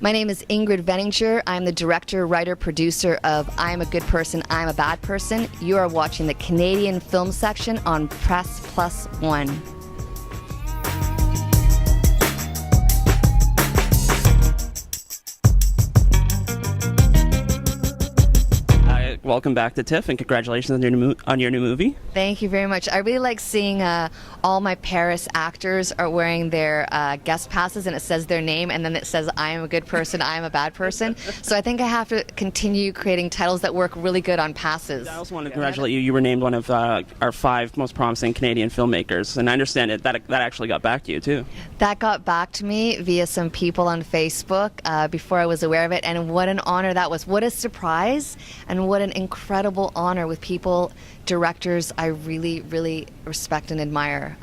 My name is Ingrid Veninger. I'm the director, writer, producer of I'm a Good Person, I'm a Bad Person. You are watching the Canadian film section on Press Plus One. Welcome back to TIFF, and congratulations on your new movie. Thank you very much. I really like seeing all my Paris actors are wearing their guest passes, and it says their name, and then it says I am a good person, I am a bad person. So I think I have to continue creating titles that work really good on passes. I also want to congratulate you. You were named one of our 5 most promising Canadian filmmakers, and I understand that actually got back to you, too. That got back to me via some people on Facebook before I was aware of it, and what an honor that was. What a surprise, and what an incredible honor with people, directors I really, really respect and admire.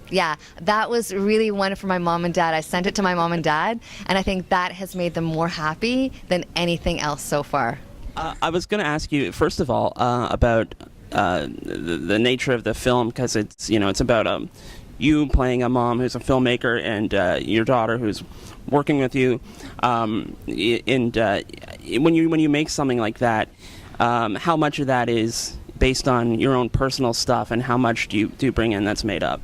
Yeah, that was really one for my mom and dad. I sent it to my mom and dad, and I think that has made them more happy than anything else so far. I was going to ask you, first of all, about the nature of the film, because it's about you playing a mom who's a filmmaker and your daughter who's working with you. And when you make something like that, how much of that is based on your own personal stuff, and how much do you bring in that's made up?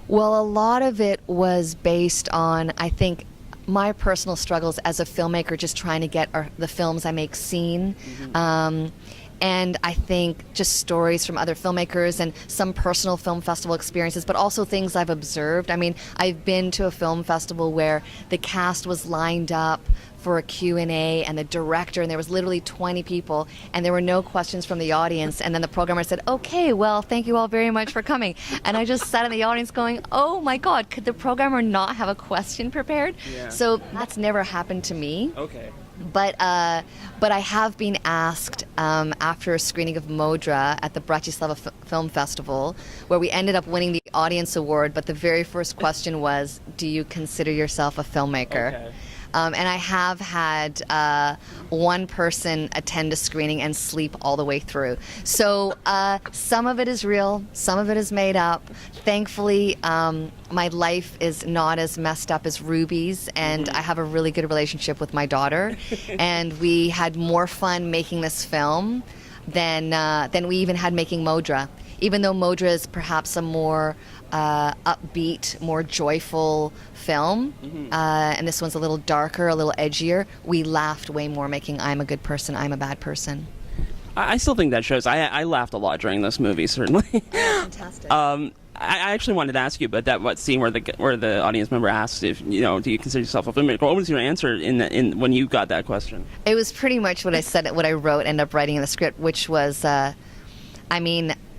Well, a lot of it was based on, I think, my personal struggles as a filmmaker, just trying to get the films I make seen. Mm-hmm. And I think just stories from other filmmakers and some personal film festival experiences, but also things I've observed. I mean, I've been to a film festival where the cast was lined up for a Q&A, and the director, and there was literally 20 people, and there were no questions from the audience, and then the programmer said, okay, well, thank you all very much for coming. And I just sat in the audience going, oh my God, could the programmer not have a question prepared? Yeah. So that's never happened to me. Okay. But I have been asked after a screening of Modra at the Bratislava Film Festival, where we ended up winning the audience award, but the very first question was, do you consider yourself a filmmaker? Okay. And I have had one person attend a screening and sleep all the way through. So some of it is real, some of it is made up. Thankfully, my life is not as messed up as Ruby's, and I have a really good relationship with my daughter. And we had more fun making this film than we even had making Modra. Even though Modra is perhaps a more upbeat, more joyful film, and this one's a little darker, a little edgier, we laughed way more making I'm a Good Person, I'm a Bad Person. I still think that shows. I laughed a lot during this movie, certainly. Fantastic. I actually wanted to ask you about that scene where the audience member asked if do you consider yourself a filmmaker. What was your answer when you got that question? It was pretty much what I said, what I wrote, ended up writing in the script, which was,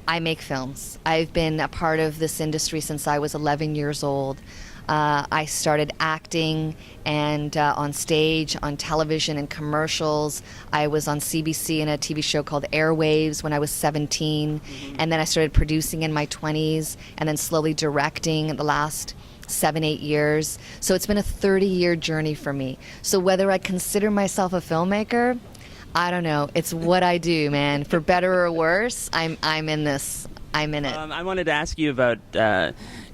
I make films. I've been a part of this industry since I was 11 years old. I started acting and on stage, on television, and commercials. I was on CBC in a TV show called Airwaves when I was 17, and then I started producing in my 20s, and then slowly directing the last 7-8 years. So it's been a 30-year journey for me. So whether I consider myself a filmmaker, I don't know. It's what I do, man. For better or worse, I'm in this. I'm in it. I wanted to ask you about,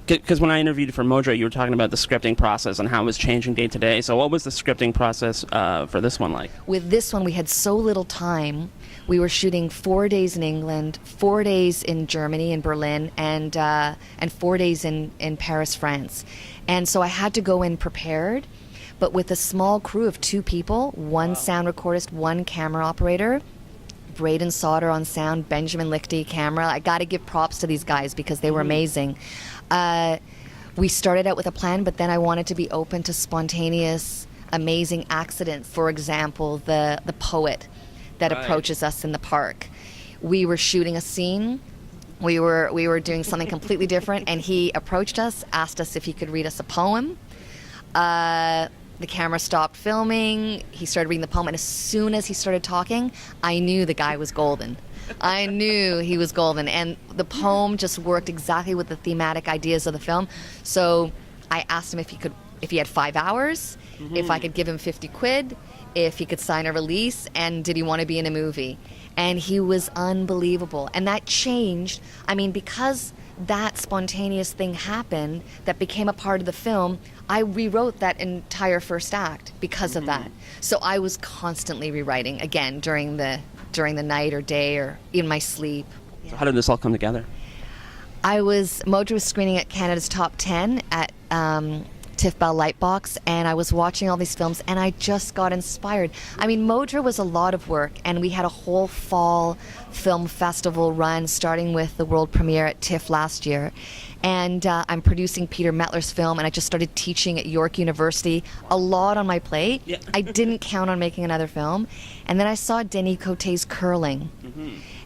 because when I interviewed you for Modra, you were talking about the scripting process and how it was changing day to day. So what was the scripting process for this one like? With this one, we had so little time. We were shooting 4 days in England, 4 days in Germany, in Berlin, and 4 days in Paris, France. And so I had to go in prepared. But with a small crew of 2 people, one sound recordist, one camera operator, Braden Sauter on sound, Benjamin Lichty camera. I got to give props to these guys because they were amazing. We started out with a plan, but then I wanted to be open to spontaneous, amazing accidents. For example, the poet that approaches us in the park. We were shooting a scene. We were doing something completely different, and he approached us, asked us if he could read us a poem. The camera stopped filming. He started reading the poem, and as soon as he started talking, I knew the guy was golden. I knew he was golden, and the poem just worked exactly with the thematic ideas of the film. So I asked him if he had 5 hours, if I could give him 50 quid, if he could sign a release, and did he want to be in a movie. And he was unbelievable. And that changed, because that spontaneous thing happened that became a part of the film, I rewrote that entire first act because of that. So I was constantly rewriting, again, during the night or day or in my sleep. So how did this all come together? Mojo was screening at Canada's Top 10 at TIFF Bell Lightbox, and I was watching all these films, and I just got inspired. I mean, Mojo was a lot of work, and we had a whole fall film festival run, starting with the world premiere at TIFF last year. And I'm producing Peter Mettler's film, and I just started teaching at York University. A lot on my plate. Yeah. I didn't count on making another film. And then I saw Denis Cote's Curling,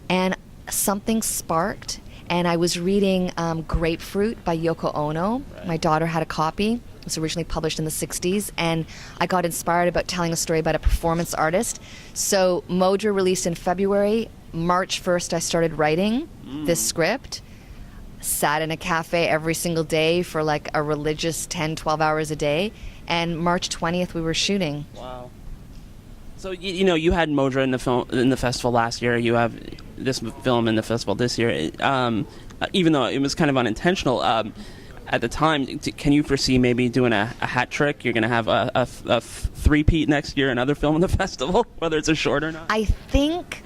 and something sparked. And I was reading Grapefruit by Yoko Ono. Right. My daughter had a copy. It was originally published in the 60s. And I got inspired about telling a story about a performance artist. So Mojo released in February. March 1st, I started writing this script. Sat in a cafe every single day for like a religious 10, 12 hours a day. And March 20th, we were shooting. Wow. So, you had Mojo in the festival last year. You have this film in the festival this year. Even though it was kind of unintentional at the time, can you foresee maybe doing a hat trick? You're going to have a three-peat next year, another film in the festival, whether it's a short or not? I think...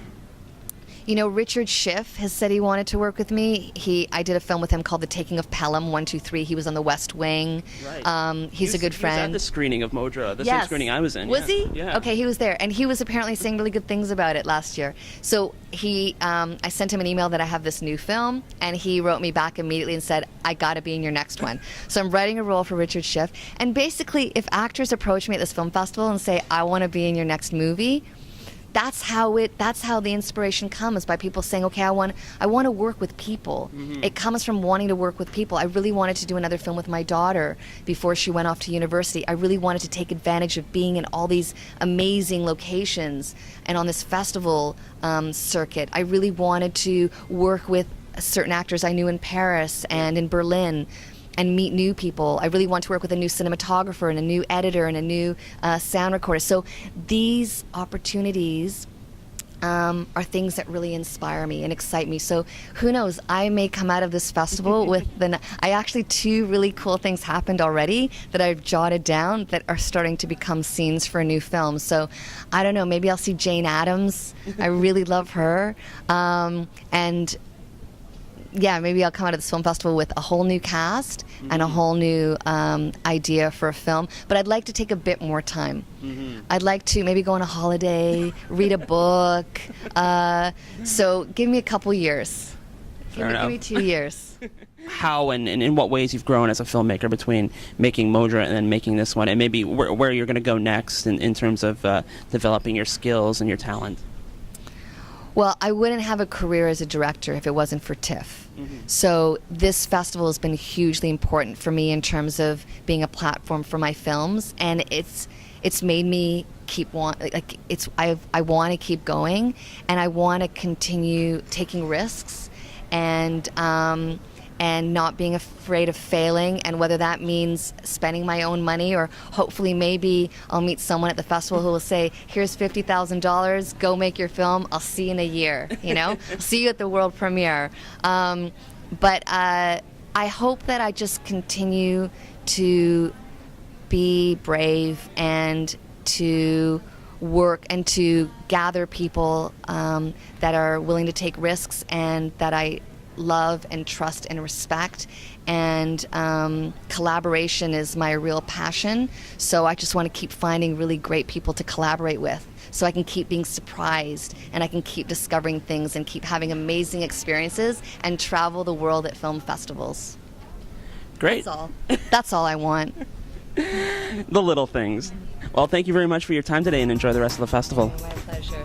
Richard Schiff has said he wanted to work with me. I did a film with him called The Taking of Pelham, 1, 2, 3. He was on The West Wing. Right. He's a good friend. He was at the screening of Mojo, the same screening I was in. Was he? Yeah. Okay, he was there. And he was apparently saying really good things about it last year. So I sent him an email that I have this new film, and he wrote me back immediately and said, I got to be in your next one. So I'm writing a role for Richard Schiff. And basically, if actors approach me at this film festival and say, I want to be in your next movie, that's how the inspiration comes, by people saying, okay, I want to work with people. It comes from wanting to work with people. I really wanted to do another film with my daughter before she went off to university. I really wanted to take advantage of being in all these amazing locations and on this festival circuit. I really wanted to work with certain actors I knew in Paris and in Berlin, and meet new people. I really want to work with a new cinematographer and a new editor and a new sound recorder. So these opportunities are things that really inspire me and excite me. So who knows, I may come out of this festival with actually 2 really cool things happened already that I've jotted down that are starting to become scenes for a new film. So I don't know, maybe I'll see Jane Addams. I really love her. And yeah, maybe I'll come out of this film festival with a whole new cast and a whole new idea for a film. But I'd like to take a bit more time. I'd like to maybe go on a holiday, read a book. So give me a couple years. Give me 2 years. How and in what ways you've grown as a filmmaker between making Mojo and then making this one, and maybe where you're going to go next in terms of developing your skills and your talent? Well, I wouldn't have a career as a director if it wasn't for TIFF. So this festival has been hugely important for me in terms of being a platform for my films, and it's made me I want to keep going, and I want to continue taking risks and not being afraid of failing, and whether that means spending my own money, or hopefully maybe I'll meet someone at the festival who will say, here's $50,000, go make your film, I'll see you in a year, I'll see you at the world premiere. But I hope that I just continue to be brave and to work and to gather people that are willing to take risks and that I love and trust and respect, and collaboration is my real passion. So I just want to keep finding really great people to collaborate with, so I can keep being surprised and I can keep discovering things and keep having amazing experiences and travel the world at film festivals. Great. That's all I want. The little things. Well, thank you very much for your time today, and enjoy the rest of the festival. My pleasure.